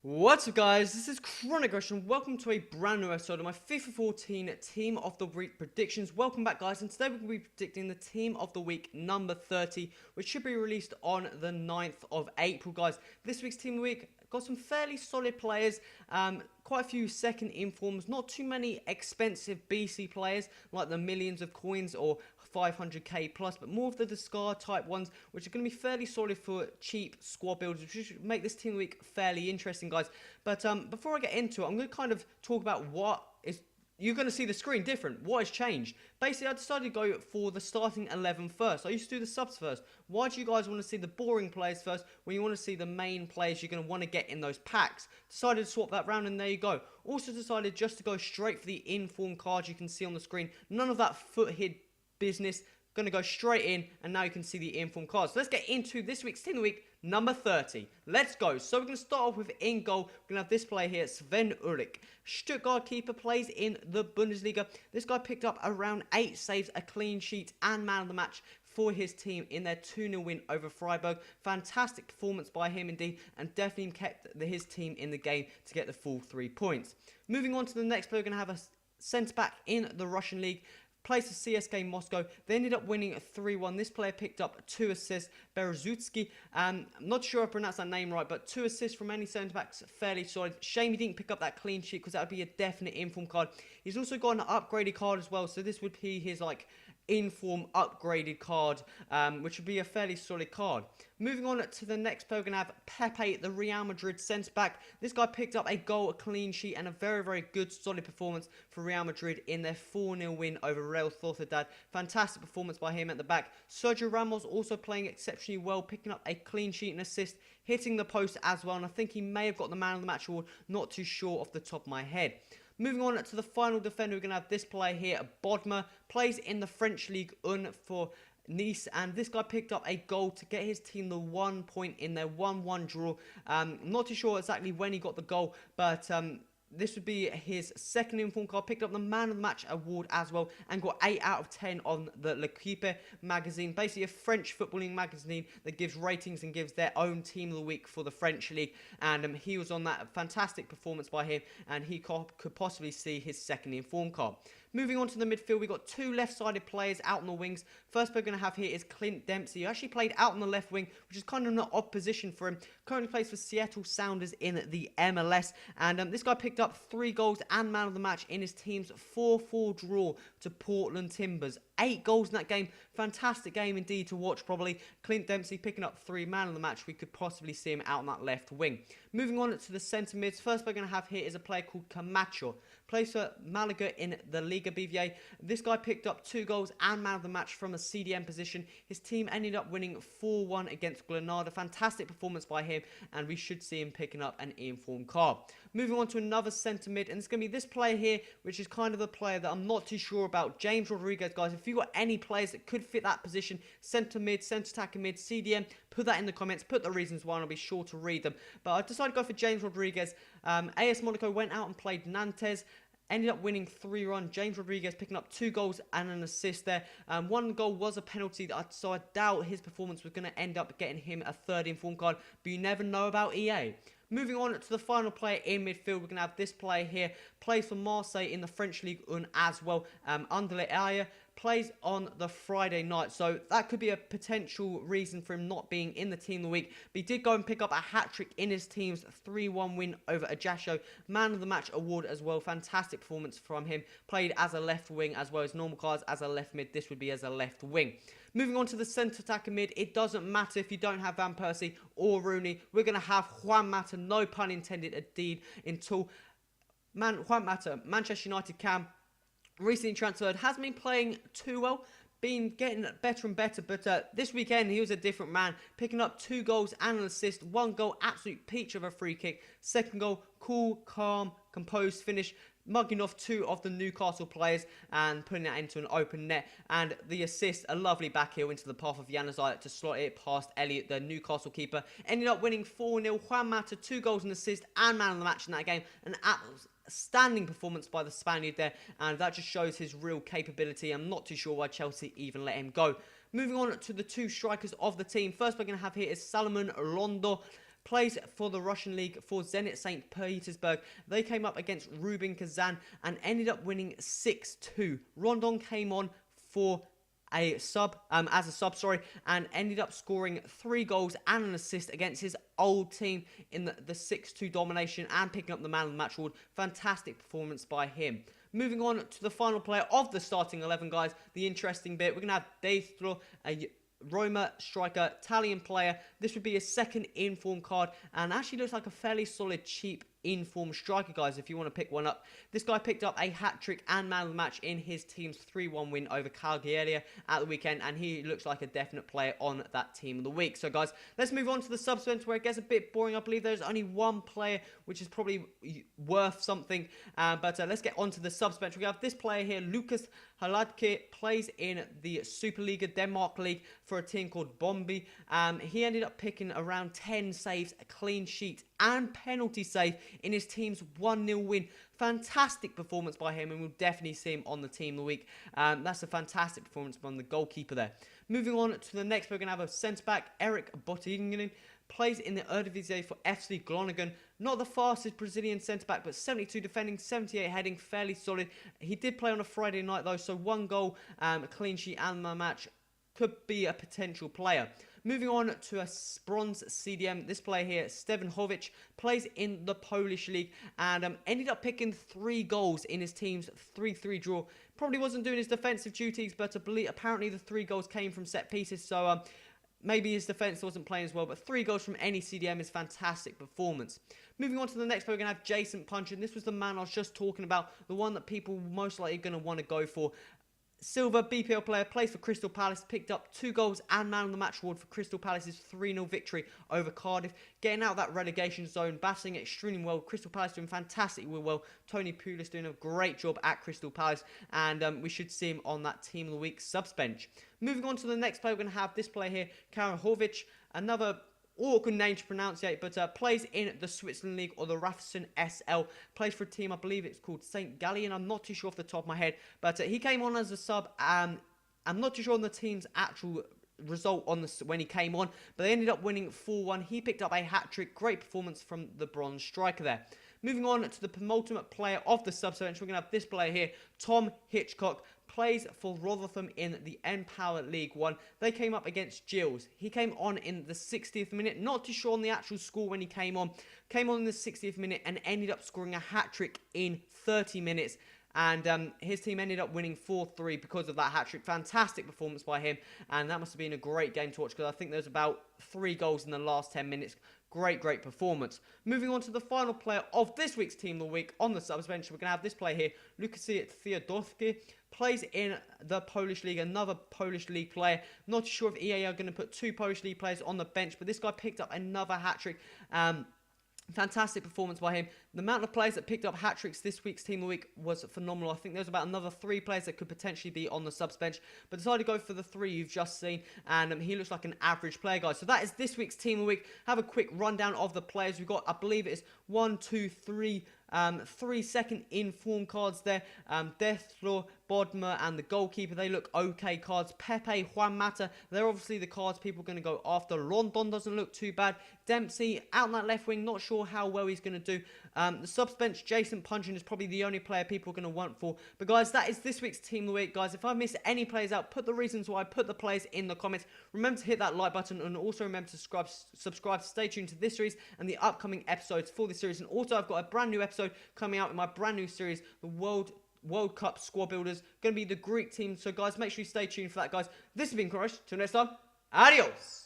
What's up guys, this is Chronic and welcome to a brand new episode of my FIFA 14 Team of the Week predictions. Welcome back guys, and today we're going to be predicting the Team of the Week number 30, which should be released on the 9th of April guys. This week's Team of the Week got some fairly solid players, quite a few second informs, not too many expensive BC players like the millions of coins or 500k plus, but more of the discard type ones, which are going to be fairly solid for cheap squad builders, which should make this Team of the Week fairly interesting guys. But before I get into it, I'm going to kind of talk about what is... You're going to see the screen different. What has changed? Basically, I decided to go for the starting 11 first. I used to do the subs first. Why do you guys want to see the boring players first when you want to see the main players you're going to want to get in those packs? Decided to swap that round, and there you go. Also decided just to go straight for the inform cards you can see on the screen. None of that foot hid business. Going to go straight in, and now you can see the inform cards. So let's get into this week's Team of the Week number 30. Let's go. So we're going to start off with in goal. We're going to have this player here, Sven Ulrich. Stuttgart keeper, plays in the Bundesliga. This guy picked up around 8 saves, a clean sheet, and man of the match for his team in their 2-0 win over Freiburg. Fantastic performance by him indeed, and definitely kept his team in the game to get the full 3 points. Moving on to the next player, we're going to have a centre-back in the Russian league. Plays for CSKA Moscow. They ended up winning 3-1. This player picked up 2 assists. Berezutsky. I'm not sure I pronounced that name right, but 2 assists from any centre-backs, fairly solid. Shame he didn't pick up that clean sheet, because that would be a definite inform card. He's also got an upgraded card as well, so this would be his inform upgraded card, which would be a fairly solid card. Moving on to the next player, we're going to have Pepe, the Real Madrid centre-back. This guy picked up a goal, a clean sheet, and a very, very good, solid performance for Real Madrid in their 4-0 win over Real Sociedad. Fantastic performance by him at the back. Sergio Ramos also playing exceptionally well, picking up a clean sheet and assist, hitting the post as well, and I think he may have got the man of the match award, not too sure off the top of my head. Moving on to the final defender, we're going to have this player here, Bodmer, plays in the French League 1 for Nice, and this guy picked up a goal to get his team the 1 point in their 1-1 draw. Not too sure exactly when he got the goal, but this would be his second inform card. Picked up the Man of the Match award as well, and got 8 out of 10 on the L'Equipe magazine. Basically a French footballing magazine that gives ratings and gives their own Team of the Week for the French League. And he was on that. Fantastic performance by him, and he could possibly see his second inform card. Moving on to the midfield, we've got 2 left-sided players out on the wings. First player we're going to have here is Clint Dempsey. He actually played out on the left wing, which is kind of an odd position for him. Currently plays for Seattle Sounders in the MLS. And this guy picked up 3 goals and man of the match in his team's 4-4 draw to Portland Timbers. 8 goals in that game. Fantastic game indeed to watch probably. Clint Dempsey picking up 3 man of the match. We could possibly see him out on that left wing. Moving on to the centre mids. First we're going to have here is a player called Camacho. Plays for Malaga in the Liga BVA. This guy picked up 2 goals and man of the match from a CDM position. His team ended up winning 4-1 against Granada. Fantastic performance by him, and we should see him picking up an inform card. Moving on to another centre mid, and it's going to be this player here, which is kind of a player that I'm not too sure about. James Rodriguez, guys. If you've got any players that could fit that position, centre mid, centre attacking mid, CDM, put that in the comments. Put the reasons why, and I'll be sure to read them. But I decided to go for James Rodriguez. AS Monaco went out and played Nantes. Ended up winning 3-1. James Rodriguez picking up 2 goals and an assist there. 1 goal was a penalty, so I doubt his performance was going to end up getting him a 3rd inform card. But you never know about EA. Moving on to the final player in midfield, we're going to have this player here. Plays for Marseille in the French League 1 as well. Anderlecht area. Plays on the Friday night, so that could be a potential reason for him not being in the Team of the Week. But he did go and pick up a hat-trick in his team's 3-1 win over Ajaccio. Man of the Match award as well. Fantastic performance from him. Played as a left wing as well as normal cards as a left mid. This would be as a left wing. Moving on to the centre attacker mid, it doesn't matter if you don't have Van Persie or Rooney. We're going to have Juan Mata, no pun intended, indeed, until Juan Mata, Manchester United cam. Recently transferred, hasn't been playing too well, been getting better and better, but this weekend he was a different man, picking up 2 goals and an assist. 1 goal, absolute peach of a free kick. 2nd goal, cool, calm, composed finish, mugging off 2 of the Newcastle players and putting that into an open net. And the assist, a lovely back heel into the path of Januzaj to slot it past Elliott, the Newcastle keeper. Ended up winning 4-0. Juan Mata, 2 goals and assist and man of the match in that game. An outstanding performance by the Spaniard there, and that just shows his real capability. I'm not too sure why Chelsea even let him go. Moving on to the 2 strikers of the team. First we're going to have here is Salomon Rondo. plays for the Russian league for Zenit St. Petersburg. They came up against Rubin Kazan and ended up winning 6-2. Rondon came on for as a sub, and ended up scoring 3 goals and an assist against his old team in the 6-2 domination and picking up the man of the match award. Fantastic performance by him. Moving on to the final player of the starting 11, guys, the interesting bit. We're going to have TOTW, a Roma striker, Italian player. This would be a second in-form card and actually looks like a fairly solid, cheap in-form striker, guys, if you want to pick one up. This guy picked up a hat-trick and man of the match in his team's 3-1 win over Cagliari at the weekend, and he looks like a definite player on that team of the week. So, guys, let's move on to the subs where it gets a bit boring. I believe there's only one player which is probably worth something, but let's get on to the subs bench. We have this player here, Lucas Haladke, plays in the Superliga Denmark League for a team called Bombi. He ended up picking around 10 saves, a clean sheet, and penalty save in his team's 1-0 win. Fantastic performance by him, and we'll definitely see him on the team of the week. That's a fantastic performance from the goalkeeper there. Moving on to the next, we're going to have a centre-back, Erik Bottingen, plays in the Eredivisie for FC Groningen. Not the fastest Brazilian centre-back, but 72 defending, 78 heading, fairly solid. He did play on a Friday night, though, so 1 goal, a clean sheet, and the match could be a potential player. Moving on to a bronze CDM, this player here, Stevan Hovic, plays in the Polish league and ended up picking 3 goals in his team's 3-3 draw. Probably wasn't doing his defensive duties, but apparently the 3 goals came from set pieces, so maybe his defense wasn't playing as well, but 3 goals from any CDM is fantastic performance. Moving on to the next player, we're going to have Jason Punchin. This was the man I was just talking about, the one that people most likely going to want to go for. Silver BPL player, plays for Crystal Palace, picked up 2 goals and man of the match award for Crystal Palace's 3-0 victory over Cardiff, getting out that relegation zone, battling extremely well. Crystal Palace doing fantastically well. Tony Pulis doing a great job at Crystal Palace, and we should see him on that team of the week subs bench. Moving on to the next player, we're going to have this player here, Karen Horvic, another awkward name to pronounce, but plays in the Switzerland League or the Rafson SL. Plays for a team, I believe it's called St. Gallen. I'm not too sure off the top of my head, but he came on as a sub. I'm not too sure on the team's actual result when he came on, but they ended up winning 4-1. He picked up a hat-trick. Great performance from the bronze striker there. Moving on to the penultimate player of the sub-bench, we're going to have this player here, Tom Hitchcock. Plays for Rotherham in the N-Power League 1. They came up against Gills. He came on in the 60th minute. Not too sure on the actual score when he came on. Came on in the 60th minute and ended up scoring a hat-trick in 30 minutes. And his team ended up winning 4-3 because of that hat-trick. Fantastic performance by him. And that must have been a great game to watch because I think there's about 3 goals in the last 10 minutes. Great performance. Moving on to the final player of this week's team of the week on the subs bench, we're going to have this player here, Lukasz Theodorski. Plays in the Polish League, another Polish League player. Not sure if EA are going to put 2 Polish League players on the bench, but this guy picked up another hat-trick. Fantastic performance by him. The amount of players that picked up hat-tricks this week's team of the week was phenomenal. I think there's about another 3 players that could potentially be on the subs bench, but decided to go for the 3 you've just seen, and he looks like an average player, guys. So that is this week's team of the week. Have a quick rundown of the players we've got. I believe it is 1, 2, 3... 3 second in-form cards there. Deathfloor, Bodmer, and the goalkeeper, they look okay cards. Pepe, Juan Mata, they're obviously the cards people are going to go after. Rondon doesn't look too bad. Dempsey, out on that left wing, not sure how well he's going to do. The subs bench, Jason Punchin is probably the only player people are going to want for. But guys, that is this week's team of the week. Guys, if I miss any players out, put the reasons why, put the players in the comments. Remember to hit that like button, and also remember to subscribe to stay tuned to this series and the upcoming episodes for this series. And also, I've got a brand new episode coming out in my brand new series, the World Cup Squad Builders. Going to be the Greek team. So guys, make sure you stay tuned for that, guys. This has been Crush. Till next time, adios.